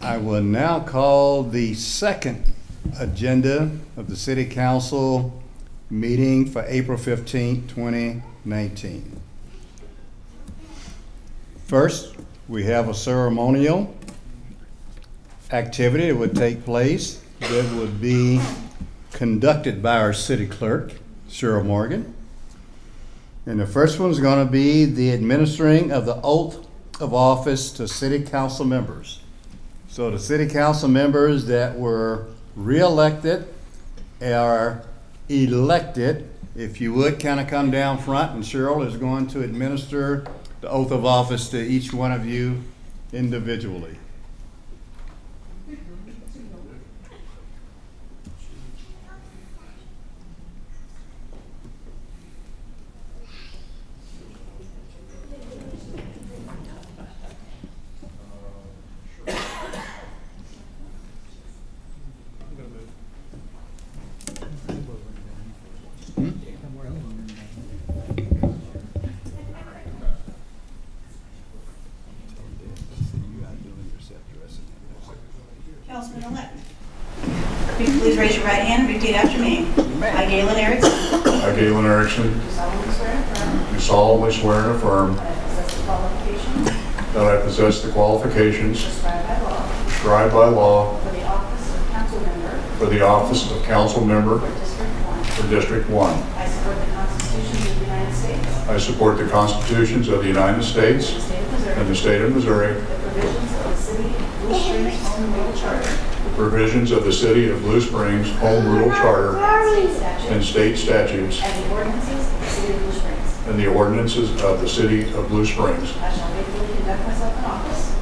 I will now call the second agenda of the City Council meeting for April 15, 2019. First, we have a ceremonial activity that would take place that would be conducted by our city clerk, Cheryl Morgan. And the first one is going to be the administering of the oath of office to city council members. So the city council members that were re-elected are elected. If you would kind of come down front, and Cheryl is going to administer the oath of office to each one of you individually. Councilman-elect. Please raise your right hand and repeat after me. I, Galen Erickson. I, Galen Erickson. Do solemnly swear and affirm. Do solemnly swear and affirm that I possess the qualifications prescribed by law for the office of council member. For the office of council member For District 1. for District 1. I support the constitutions of the United States. I support the constitutions of the United States And the state of Missouri. and the state of Missouri. The provisions of the City of Blue Springs Home Rule Charter. The provisions of the City of Blue Springs Home Rule Charter And state statutes. and the ordinances of the City of Blue Springs. And the ordinances of the City of Blue Springs.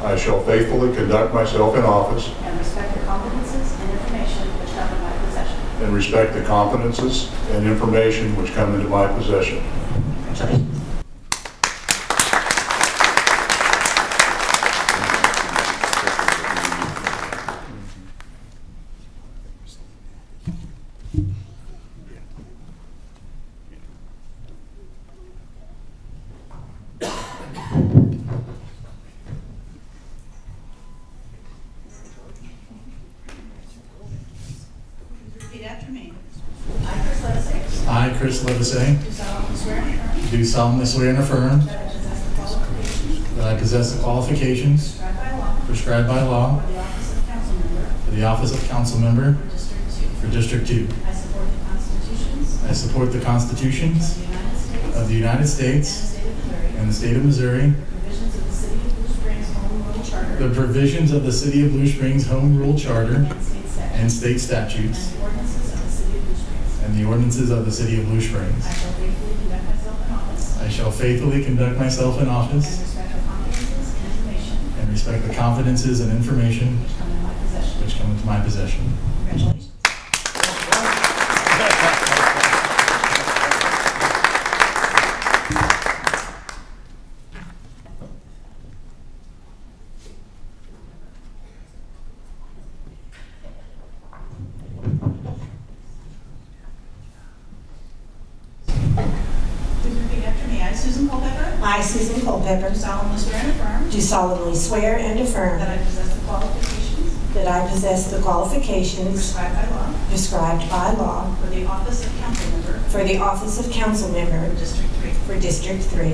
I shall faithfully conduct myself in office. And respect the confidences and information which come in my possession. And respect the confidences and information which come into my possession. Congratulations. Repeat after me. I, Chris Levisay, Do solemnly swear and affirm do solemnly swear and affirm that I possess the qualifications prescribed by law for the office of council member for District 2. I support the constitutions of the United States and the state of Missouri. and the state of Missouri, The provisions of the City of Blue Springs Home Rule Charter the provisions of the City of Blue Springs Home Rule Charter and state statutes. and state statutes And the ordinances of the City of Blue Springs. and the ordinances of the City of Blue Springs. I shall faithfully conduct myself in office. And respect the confidences and information which come into my possession. Congratulations. Please repeat after me. I, Susan Culpepper, I, Susan Culpepper, do solemnly swear and affirm do solemnly swear and affirm that I possess the qualifications that I possess the qualifications prescribed by law prescribed by law for the office of council member for the office of council member for District 3. for District 3. I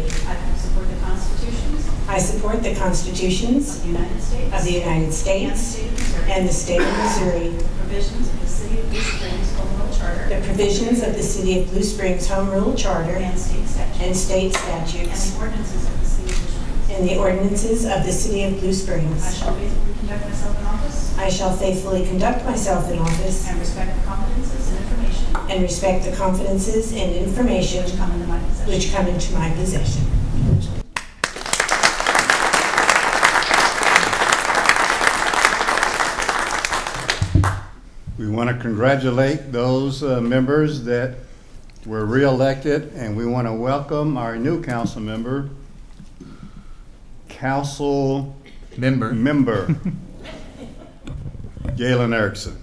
support the constitutions I support the of constitutions the United States of the United States and the state of Missouri. and the state of Missouri, The provisions of the City of Blue Springs Home Rule Charter the provisions of the City of Blue Springs Home Rule Charter and state statutes. and state And statutes the ordinances of the City of Blue Springs. and the ordinances of the City of Blue I Springs. shall faithfully conduct myself in office I shall faithfully conduct myself in office and respect the confidences and information and respect the confidences and information which come into my possession. which come into my possession. We want to congratulate those members that were re-elected, and we want to welcome our new council member, member Galen Erickson.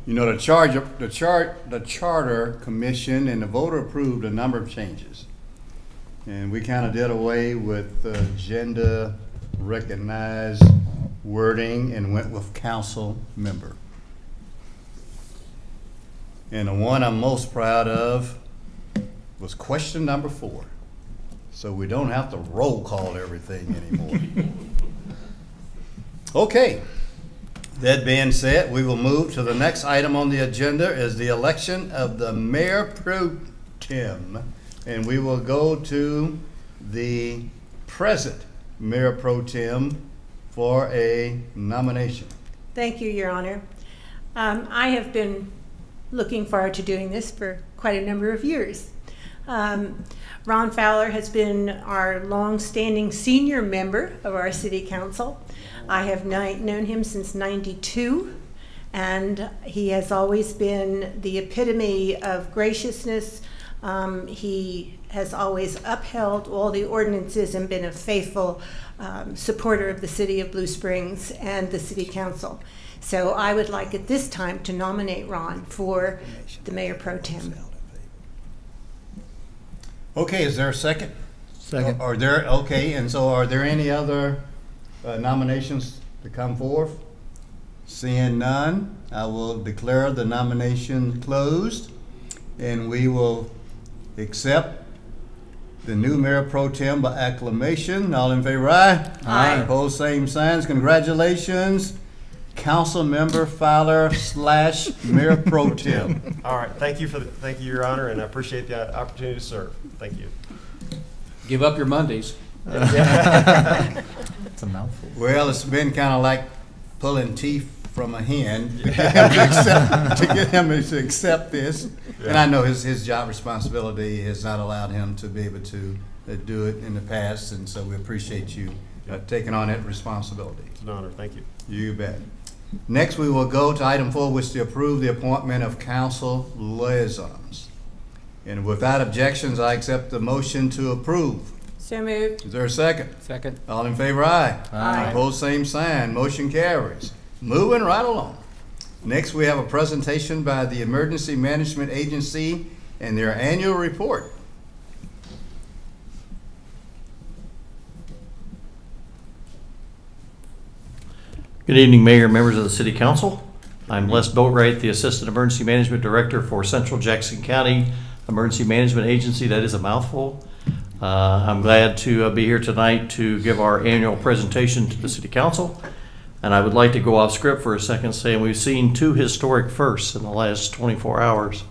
You know, the Charter Commission and the voter approved a number of changes. And we kind of did away with gender recognized wording and went with council member. And the one I'm most proud of was question number 4. So we don't have to roll call everything anymore. Okay, that being said, we will move to the next item on the agenda is the election of the Mayor Pro Tem. And we will go to the present Mayor Pro Tem for a nomination. Thank you, Your Honor. I have been looking forward to doing this for quite a number of years. Ron Fowler has been our long-standing senior member of our city council. I have known him since '92, and he has always been the epitome of graciousness. He has always upheld all the ordinances and been a faithful supporter of the city of Blue Springs and the city council. So I would like at this time to nominate Ron for the Mayor Pro Tem. Okay, is there a second? Second. Okay, and so are there any other nominations to come forth? Seeing none, I will declare the nomination closed, and we will accept the new Mayor Pro Tem by acclamation. All in favor, aye? Aye. Opposed, same signs. Congratulations, Council Member Fowler / Mayor Pro Tem. All right, thank you, Your Honor, and I appreciate the opportunity to serve. Thank you. Give up your Mondays. It's a mouthful. Well, it's been kind of like pulling teeth from a hen to get him to accept this. Yeah. And I know his job responsibility has not allowed him to be able to do it in the past, and so we appreciate you taking on that responsibility. It's an honor. Thank you. You bet. Next, we will go to item 4, which is to approve the appointment of council liaisons. And without objections, I accept the motion to approve. So moved. Is there a second? Second. All in favor, aye. Aye. Opposed, same sign. Motion carries. Moving right along. Next, we have a presentation by the Emergency Management Agency and their annual report. Good evening, Mayor and members of the City Council. I'm Les Boatwright, the Assistant Emergency Management Director for Central Jackson County Emergency Management Agency. That is a mouthful. I'm glad to be here tonight to give our annual presentation to the City Council. And I would like to go off script for a second, saying we've seen 2 historic firsts in the last 24 hours.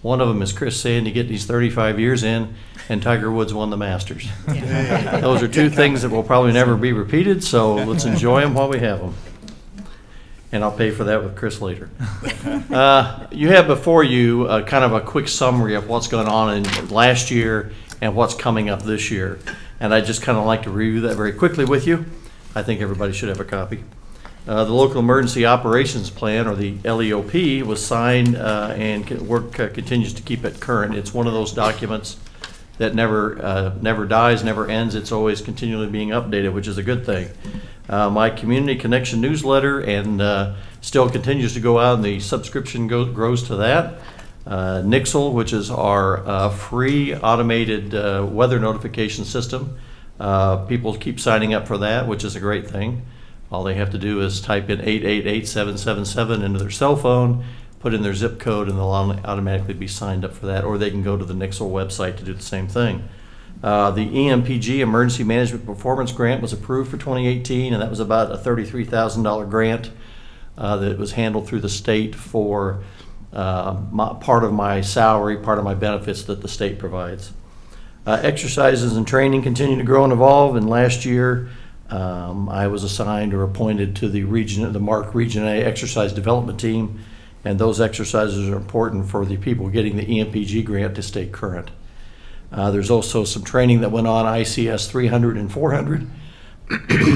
One of them is Chris Sandy getting these 35 years in, and Tiger Woods won the Masters. Those are 2 things that will probably never be repeated, so let's enjoy them while we have them. And I'll pay for that with Chris later. You have before you kind of a quick summary of what's going on in last year and what's coming up this year. And I just kind of like to review that very quickly with you. I think everybody should have a copy. The Local Emergency Operations Plan, or the LEOP, was signed and work continues to keep it current. It's one of those documents that never dies, never ends. It's always continually being updated, which is a good thing. My Community Connection newsletter and still continues to go out, and the subscription grows to that. Coucil, which is our free automated weather notification system. People keep signing up for that, which is a great thing. All they have to do is type in 888-777 into their cell phone, put in their zip code, and they'll automatically be signed up for that, or they can go to the Coucil website to do the same thing. The EMPG, Emergency Management Performance Grant, was approved for 2018, and that was about a $33,000 grant that was handled through the state for part of my salary, part of my benefits that the state provides. Exercises and training continue to grow and evolve, and last year I was assigned or appointed to the MARC Region A Exercise Development Team, and those exercises are important for the people getting the EMPG grant to stay current. There's also some training that went on ICS 300 and 400,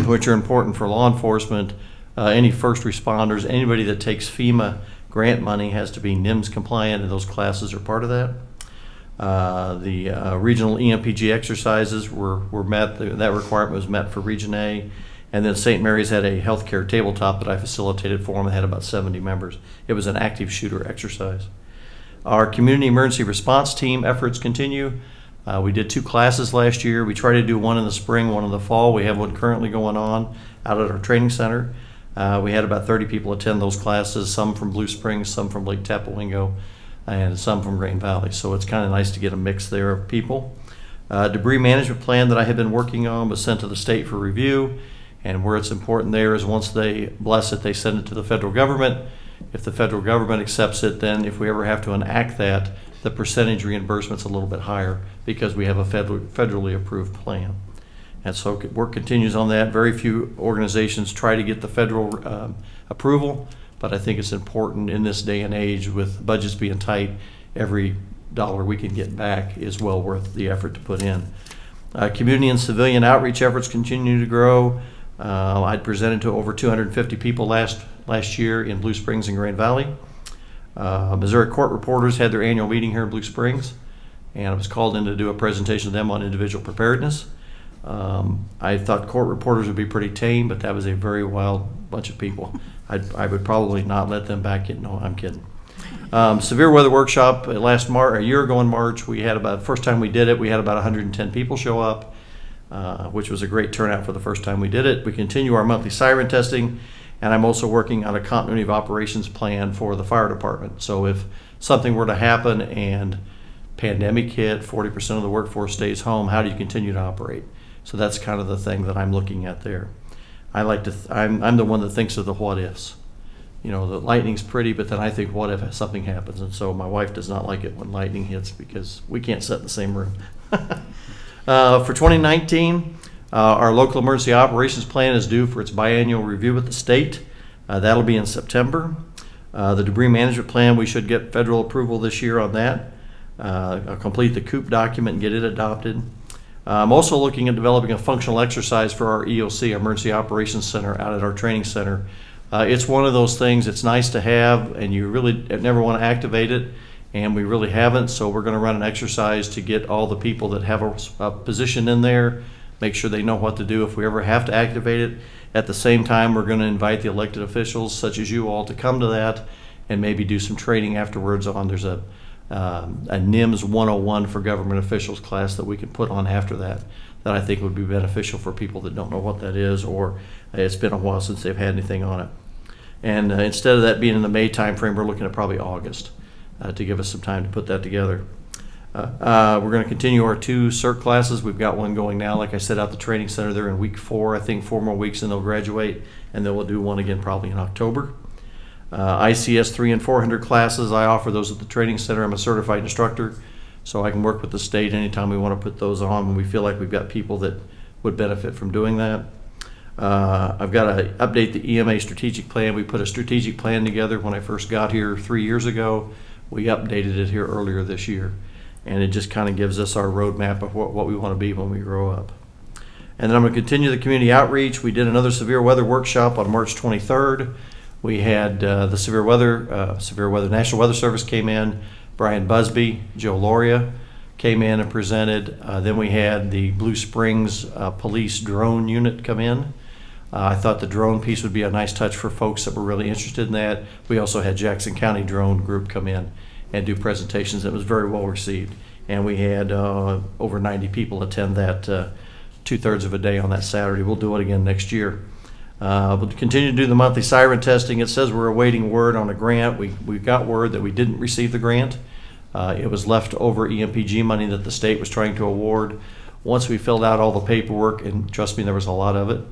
which are important for law enforcement, any first responders, anybody that takes FEMA grant money has to be NIMS compliant, and those classes are part of that. The regional EMPG exercises were met, that requirement was met for Region A. And then St. Mary's had a healthcare tabletop that I facilitated for them. They had about 70 members. It was an active shooter exercise. Our community emergency response team efforts continue. We did 2 classes last year. We tried to do one in the spring, one in the fall. We have one currently going on out at our training center. We had about 30 people attend those classes, some from Blue Springs, some from Lake Tapawingo, and some from Green Valley. So it's kind of nice to get a mix there of people. Debris management plan that I had been working on was sent to the state for review. And where it's important there is once they bless it, they send it to the federal government. If the federal government accepts it, then if we ever have to enact that, the percentage reimbursement's a little bit higher because we have a federally approved plan. And so work continues on that. Very few organizations try to get the federal approval, but I think it's important in this day and age with budgets being tight, every dollar we can get back is well worth the effort to put in. Community and civilian outreach efforts continue to grow. I'd presented to over 250 people last year in Blue Springs and Grand Valley. Missouri court reporters had their annual meeting here in Blue Springs, and I was called in to do a presentation to them on individual preparedness. I thought court reporters would be pretty tame, but that was a very wild bunch of people. I would probably not let them back in. No, I'm kidding. Severe weather workshop last March, a year ago in March, we had about, first time we did it, we had about 110 people show up. Which was a great turnout for the first time we did it. We continue our monthly siren testing, and I'm also working on a continuity of operations plan for the fire department. So if something were to happen and pandemic hit, 40% of the workforce stays home, how do you continue to operate? So that's kind of the thing that I'm looking at there. I'm the one that thinks of the what ifs. You know, the lightning's pretty, but then I think, what if something happens? And so my wife does not like it when lightning hits because we can't sit in the same room. For 2019, our local emergency operations plan is due for its biannual review with the state. That'll be in September. The debris management plan, we should get federal approval this year on that. I'll complete the COOP document and get it adopted. I'm also looking at developing a functional exercise for our EOC, Emergency Operations Center, out at our training center. It's one of those things, it's nice to have, and you really never want to activate it. And we really haven't, so we're going to run an exercise to get all the people that have a position in there, make sure they know what to do if we ever have to activate it. At the same time, we're going to invite the elected officials, such as you all, to come to that and maybe do some training afterwards on. There's a NIMS 101 for government officials class that we can put on after that I think would be beneficial for people that don't know what that is, or it's been a while since they've had anything on it. And instead of that being in the May timeframe, we're looking at probably August. To give us some time to put that together. We're going to continue our 2 CERT classes. We've got one going now, like I said, out the training center. They're in week 4, I think 4 more weeks, and they'll graduate, and then we'll do one again probably in October. ICS 300 and 400 classes, I offer those at the training center. I'm a certified instructor, so I can work with the state anytime we want to put those on when we feel like we've got people that would benefit from doing that. I've got to update the EMA strategic plan. We put a strategic plan together when I first got here 3 years ago. We updated it here earlier this year, and it just kind of gives us our roadmap of what we want to be when we grow up. And then I'm going to continue the community outreach. We did another severe weather workshop on March 23rd. We had the National Weather Service came in, Brian Busby, Joe Loria came in and presented. Then we had the Blue Springs Police Drone Unit come in. I thought the drone piece would be a nice touch for folks that were really interested in that. We also had Jackson County Drone Group come in and do presentations. It was very well received. And we had over 90 people attend that 2/3 of a day on that Saturday. We'll do it again next year. We'll continue to do the monthly siren testing. It says we're awaiting word on a grant. We got word that we didn't receive the grant. It was leftover EMPG money that the state was trying to award. Once we filled out all the paperwork, and trust me, there was a lot of it,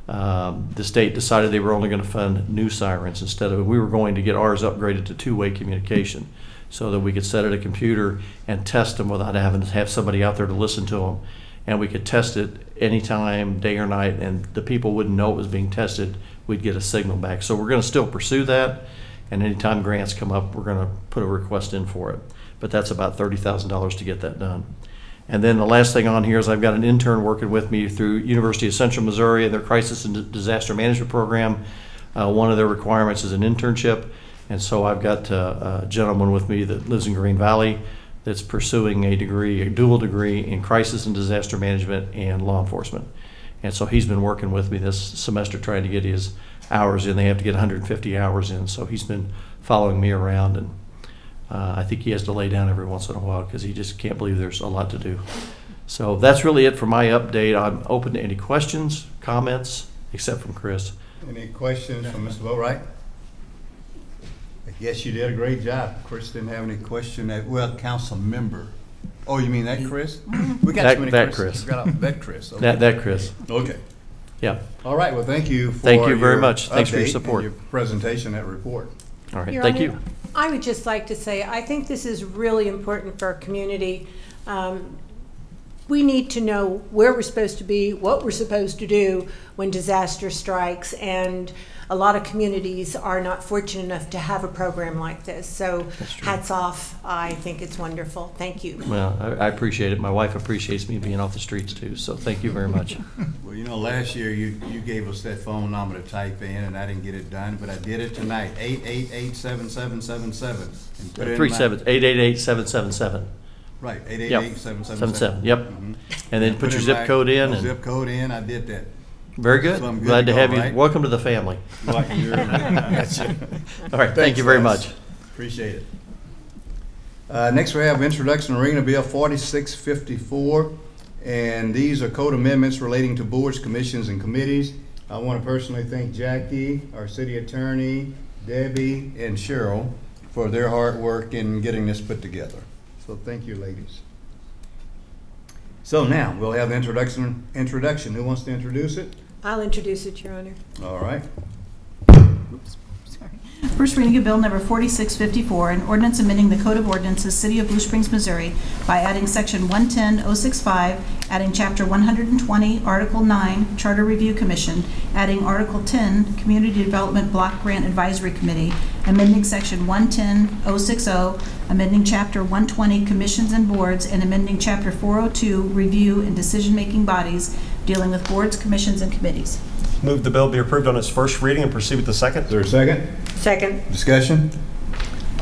the state decided they were only going to fund new sirens instead of, we were going to get ours upgraded to 2-way communication so that we could set at a computer and test them without having to have somebody out there to listen to them. And we could test it anytime, day or night, and the people wouldn't know it was being tested. We'd get a signal back. So we're going to still pursue that, and anytime grants come up, we're going to put a request in for it. But that's about $30,000 to get that done. And then the last thing on here is I've got an intern working with me through University of Central Missouri and their Crisis and Disaster Management Program. One of their requirements is an internship. And so I've got a gentleman with me that lives in Green Valley that's pursuing a degree, a dual degree in Crisis and Disaster Management and Law Enforcement. And so he's been working with me this semester trying to get his hours in. They have to get 150 hours in. So he's been following me around, and I think he has to lay down every once in a while because he just can't believe there's a lot to do. So that's really it for my update. I'm open to any questions, comments, except from Chris. Any questions from Mr. Boatwright? I guess you did a great job. Chris didn't have any question. Well, council member. Oh, you mean that Chris? We got too many That Chris. Chris. We got that Chris. Okay. That Chris. Okay. Yeah. All right. Well, thank you for Thank you very your much. Thanks for your update support. and your presentation, that report. All right. Your Thank Honor, you. I would just like to say, I think this is really important for our community. We need to know where we're supposed to be, what we're supposed to do when disaster strikes, and a lot of communities are not fortunate enough to have a program like this. So hats off. I think it's wonderful. Thank you. Well, I appreciate it. My wife appreciates me being off the streets too, so thank you very much. Well, you know, last year you gave us that phone number to type in, and I didn't get it done, but I did it tonight. 888-7777. And put it in my- 888-777. Right. Yep. 888-7777. Yep. Mhm. And then put your zip code in. My And zip code in. I did that. very good. So I'm good Glad to to go, have you. right? Welcome to the family. Right. Gotcha. All right. Thank Thanks, you very Les. much. Appreciate it. Next, we have introduction to Reading of Bill 4654, and these are code amendments relating to boards, commissions, and committees. I want to personally thank Jackie, our city attorney, Debbie, and Cheryl for their hard work in getting this put together. So thank you, ladies. So now we'll have the introduction. Who wants to introduce it? I'll introduce it, Your Honor. All right. Oops, sorry. First reading of bill number 4654, an ordinance amending the Code of Ordinances, City of Blue Springs, Missouri, by adding section 110.065, adding chapter 120, article 9, Charter Review Commission, adding article 10, Community Development Block Grant Advisory Committee, amending section 110.060, amending chapter 120, Commissions and Boards, and amending chapter 402, Review and Decision-Making Bodies, dealing with boards, commissions, and committees. Move the bill be approved on its first reading and proceed with the second. Is there a second? Second. Discussion?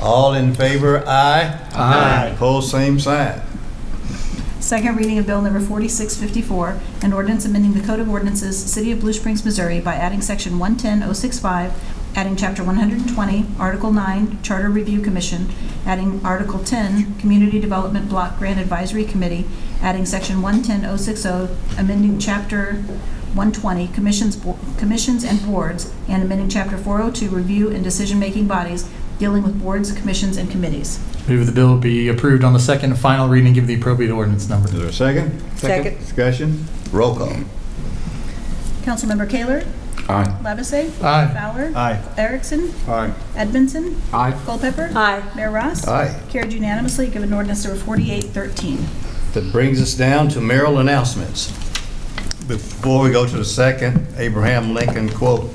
All in favor, aye. Aye. Opposed, same side. Second reading of bill number 4654, an ordinance amending the Code of Ordinances, City of Blue Springs, Missouri, by adding section 110.065, adding chapter 120, article 9, Charter Review Commission, adding article 10, Community Development Block Grant Advisory Committee, adding section 110.060, amending chapter 120, commissions and boards, and amending chapter 402, Review and Decision-Making Bodies, dealing with boards, commissions, and committees. Move the bill be approved on the second and final reading and give the appropriate ordinance number. Is there a second? Second. Discussion? Roll call. Councilmember Kaler? Aye. Labase? Aye. Fowler? Aye. Erickson? Aye. Edmondson? Aye. Culpepper? Aye. Mayor Ross? Aye. Carried unanimously, given ordinance number 4813. That brings us down to mayoral announcements. Before we go to the second Abraham Lincoln quote,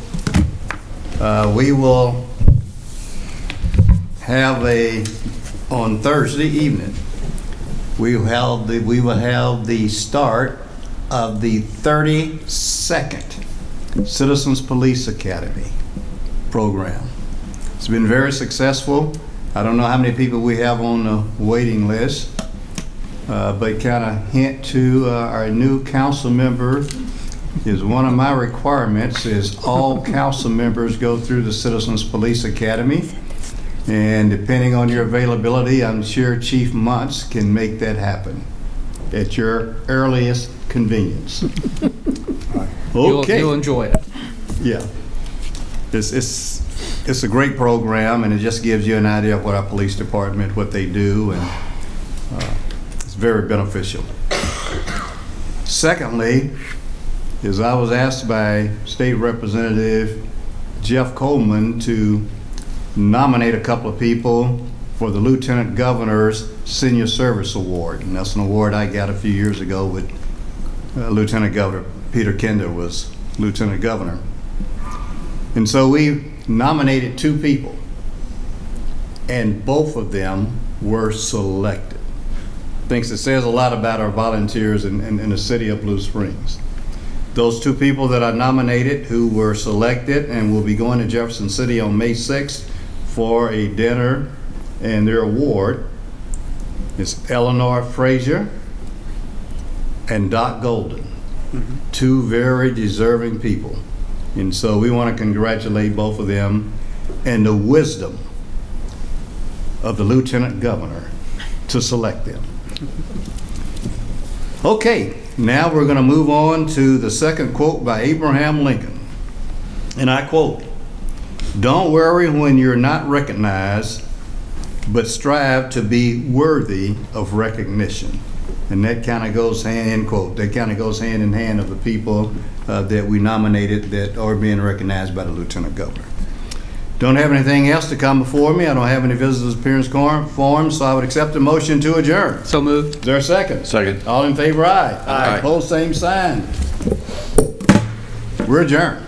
we will have on Thursday evening, we will have the start of the 32nd Citizens Police Academy program. It's been very successful. I don't know how many people we have on the waiting list. But kind of hint to our new council member is one of my requirements is all council members go through the Citizens Police Academy. And depending on your availability, I'm sure Chief Muntz can make that happen at your earliest convenience. Okay. You'll enjoy it. Yeah. It's a great program, and it just gives you an idea of what our police department, what they do, and it's very beneficial. Secondly, is I was asked by State Representative Jeff Coleman to nominate a couple of people for the Lieutenant Governor's Senior Service Award, and that's an award I got a few years ago with Lieutenant Governor Peter Kinder was Lieutenant Governor. And so we nominated two people, and both of them were selected. Thinks it says a lot about our volunteers in the city of Blue Springs. Those two people that I nominated who were selected and will be going to Jefferson City on May 6th for a dinner and their award is Eleanor Frazier and Doc Golden. Two very deserving people. And so we want to congratulate both of them and the wisdom of the Lieutenant Governor to select them. Okay, now we're going to move on to the second quote by Abraham Lincoln. And I quote, "Don't worry when you're not recognized, but strive to be worthy of recognition." And that kind of goes hand in quote. That kind of goes hand in hand of the people that we nominated that are being recognized by the Lieutenant Governor. Don't have anything else to come before me. I don't have any visitors' appearance forms, so I would accept a motion to adjourn. So moved. Is there a second? Second. All in favor, aye. Aye. Opposed, same sign. We're adjourned.